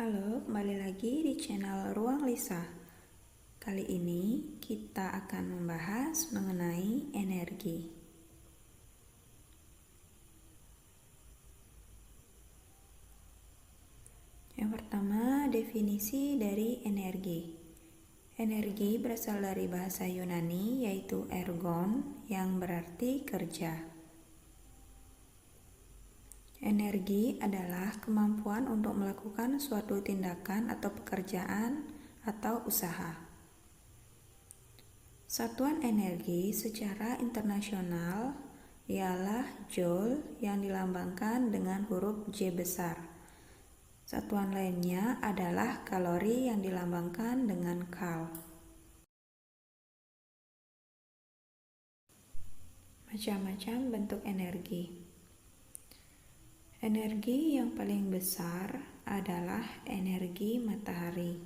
Halo, kembali lagi di channel Ruang Lisa. Kali ini kita akan membahas mengenai energi. Yang pertama, definisi dari energi. Energi berasal dari bahasa Yunani yaitu ergon yang berarti kerja. Energi adalah kemampuan untuk melakukan suatu tindakan atau pekerjaan atau usaha. Satuan energi secara internasional ialah Joule yang dilambangkan dengan huruf J besar. Satuan lainnya adalah kalori yang dilambangkan dengan Kal. Macam-macam bentuk energi. Energi yang paling besar adalah energi matahari.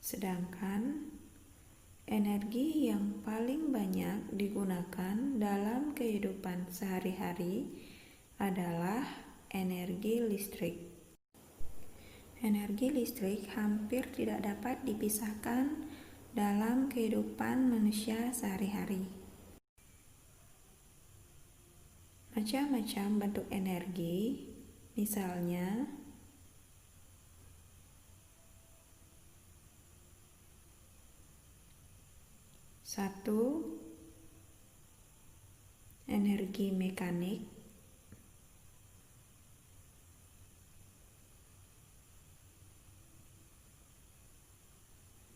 Sedangkan energi yang paling banyak digunakan dalam kehidupan sehari-hari adalah energi listrik. Energi listrik hampir tidak dapat dipisahkan dalam kehidupan manusia sehari-hari. Macam-macam bentuk energi, misalnya satu, energi mekanik.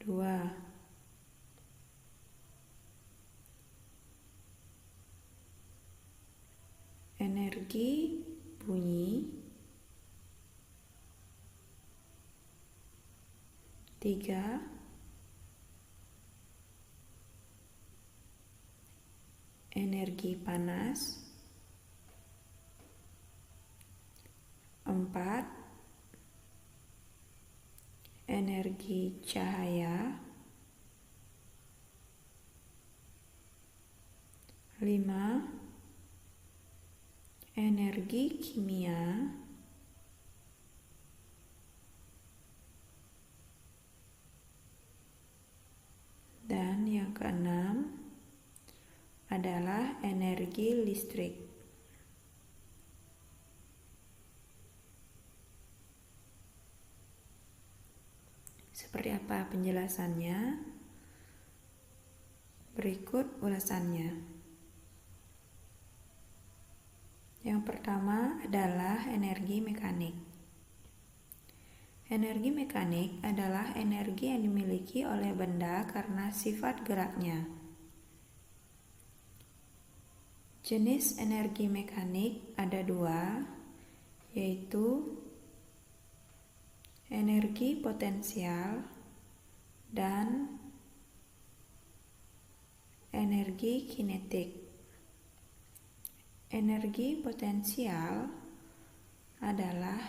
Dua, energi bunyi. Tiga, energi panas. Empat, energi cahaya. 5, energi kimia. Dan yang keenam adalah energi listrik. Seperti apa penjelasannya? Berikut ulasannya. Yang pertama adalah energi mekanik. Energi mekanik adalah energi yang dimiliki oleh benda karena sifat geraknya. Jenis energi mekanik ada dua, yaitu energi potensial dan energi kinetik. Energi potensial adalah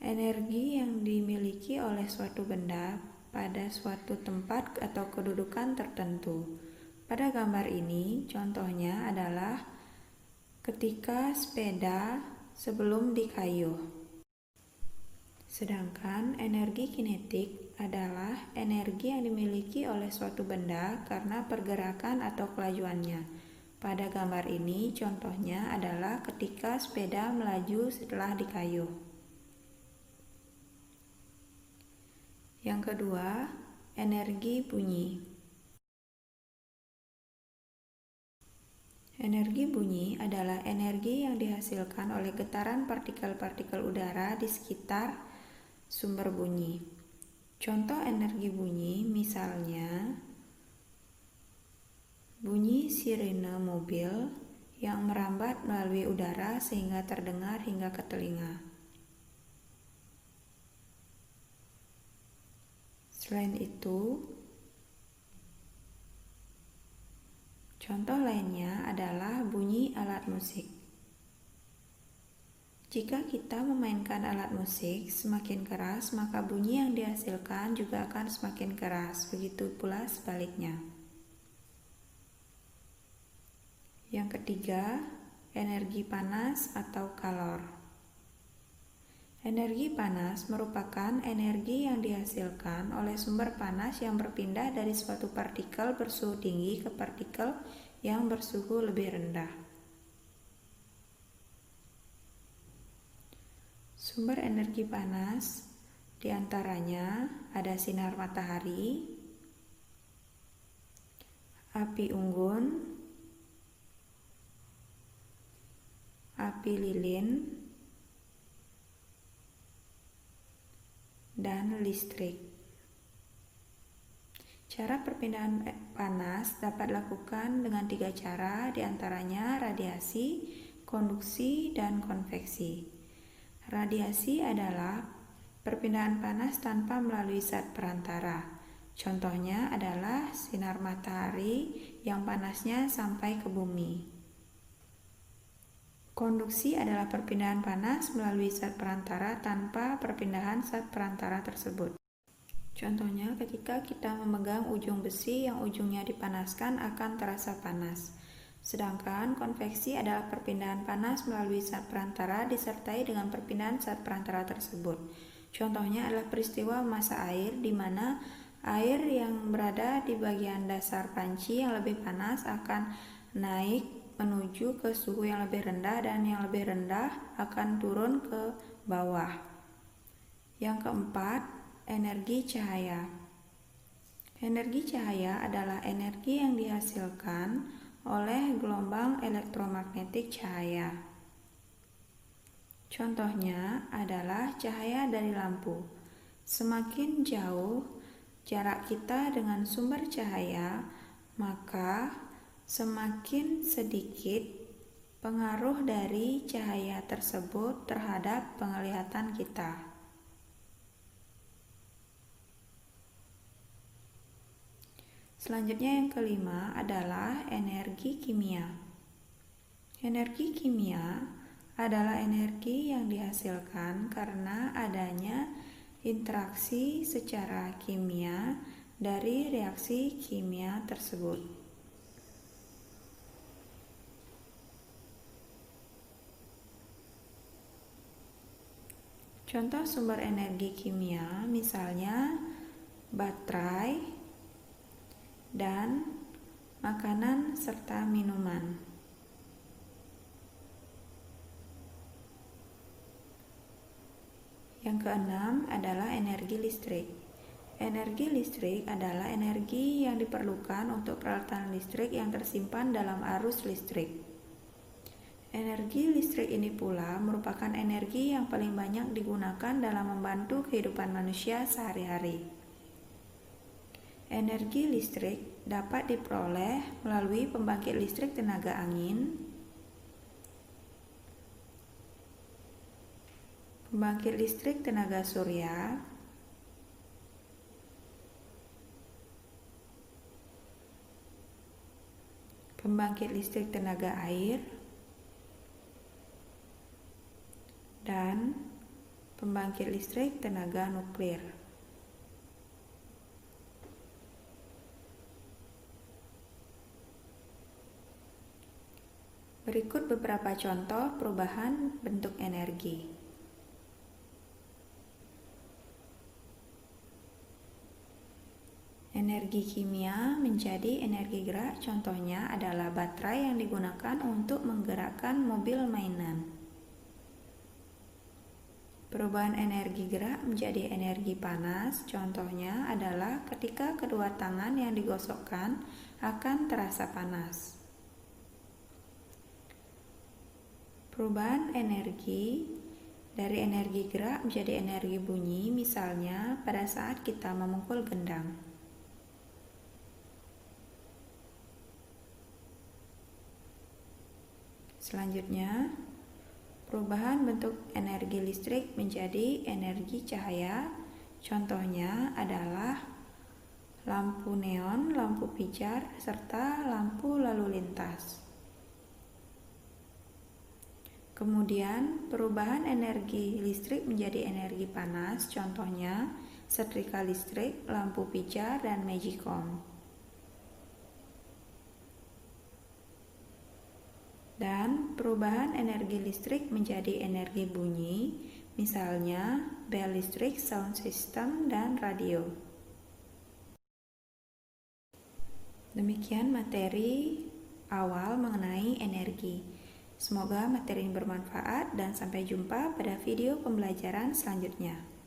energi yang dimiliki oleh suatu benda pada suatu tempat atau kedudukan tertentu. Pada gambar ini, contohnya adalah ketika sepeda sebelum dikayuh. Sedangkan energi kinetik adalah energi yang dimiliki oleh suatu benda karena pergerakan atau kelajuannya. Pada gambar ini, contohnya adalah ketika sepeda melaju setelah dikayuh. Yang kedua, energi bunyi. Energi bunyi adalah energi yang dihasilkan oleh getaran partikel-partikel udara di sekitar sumber bunyi. Contoh energi bunyi misalnya bunyi sirene mobil yang merambat melalui udara sehingga terdengar hingga ke telinga. Selain itu, contoh lainnya adalah bunyi alat musik. Jika kita memainkan alat musik semakin keras, maka bunyi yang dihasilkan juga akan semakin keras. Begitu pula sebaliknya. Yang ketiga, energi panas atau kalor. Energi panas merupakan energi yang dihasilkan oleh sumber panas yang berpindah dari suatu partikel bersuhu tinggi ke partikel yang bersuhu lebih rendah. Sumber energi panas diantaranya ada sinar matahari, api unggun, api lilin, dan listrik. Cara perpindahan panas dapat dilakukan dengan 3 cara, diantaranya radiasi, konduksi, dan konveksi. Radiasi adalah perpindahan panas tanpa melalui zat perantara. Contohnya adalah sinar matahari yang panasnya sampai ke bumi. Konduksi adalah perpindahan panas melalui zat perantara tanpa perpindahan zat perantara tersebut. Contohnya ketika kita memegang ujung besi yang ujungnya dipanaskan akan terasa panas. Sedangkan konveksi adalah perpindahan panas melalui zat perantara disertai dengan perpindahan zat perantara tersebut. Contohnya adalah peristiwa memasak air, di mana air yang berada di bagian dasar panci yang lebih panas akan naik menuju ke suhu yang lebih rendah, dan yang lebih rendah akan turun ke bawah. Yang keempat, energi cahaya. Energi cahaya adalah energi yang dihasilkan oleh gelombang elektromagnetik cahaya. Contohnya adalah cahaya dari lampu. Semakin jauh jarak kita dengan sumber cahaya, maka semakin sedikit pengaruh dari cahaya tersebut terhadap penglihatan kita. Selanjutnya yang kelima adalah energi kimia. Energi kimia adalah energi yang dihasilkan karena adanya interaksi secara kimia dari reaksi kimia tersebut. Contoh sumber energi kimia misalnya baterai dan makanan serta minuman. Yang keenam adalah energi listrik. Energi listrik adalah energi yang diperlukan untuk peralatan listrik yang tersimpan dalam arus listrik. Energi listrik ini pula merupakan energi yang paling banyak digunakan dalam membantu kehidupan manusia sehari-hari. Energi listrik dapat diperoleh melalui pembangkit listrik tenaga angin, pembangkit listrik tenaga surya, pembangkit listrik tenaga air, dan pembangkit listrik tenaga nuklir. Berikut beberapa contoh perubahan bentuk energi. Energi kimia menjadi energi gerak, contohnya adalah baterai yang digunakan untuk menggerakkan mobil mainan. Perubahan energi gerak menjadi energi panas, contohnya adalah ketika kedua tangan yang digosokkan akan terasa panas. Perubahan energi dari energi gerak menjadi energi bunyi, misalnya pada saat kita memukul gendang. Selanjutnya, perubahan bentuk energi listrik menjadi energi cahaya, contohnya adalah lampu neon, lampu pijar, serta lampu lalu lintas. Kemudian, perubahan energi listrik menjadi energi panas, contohnya setrika listrik, lampu pijar, dan magicom. Dan perubahan energi listrik menjadi energi bunyi, misalnya bel listrik, sound system, dan radio. Demikian materi awal mengenai energi. Semoga materi ini bermanfaat dan sampai jumpa pada video pembelajaran selanjutnya.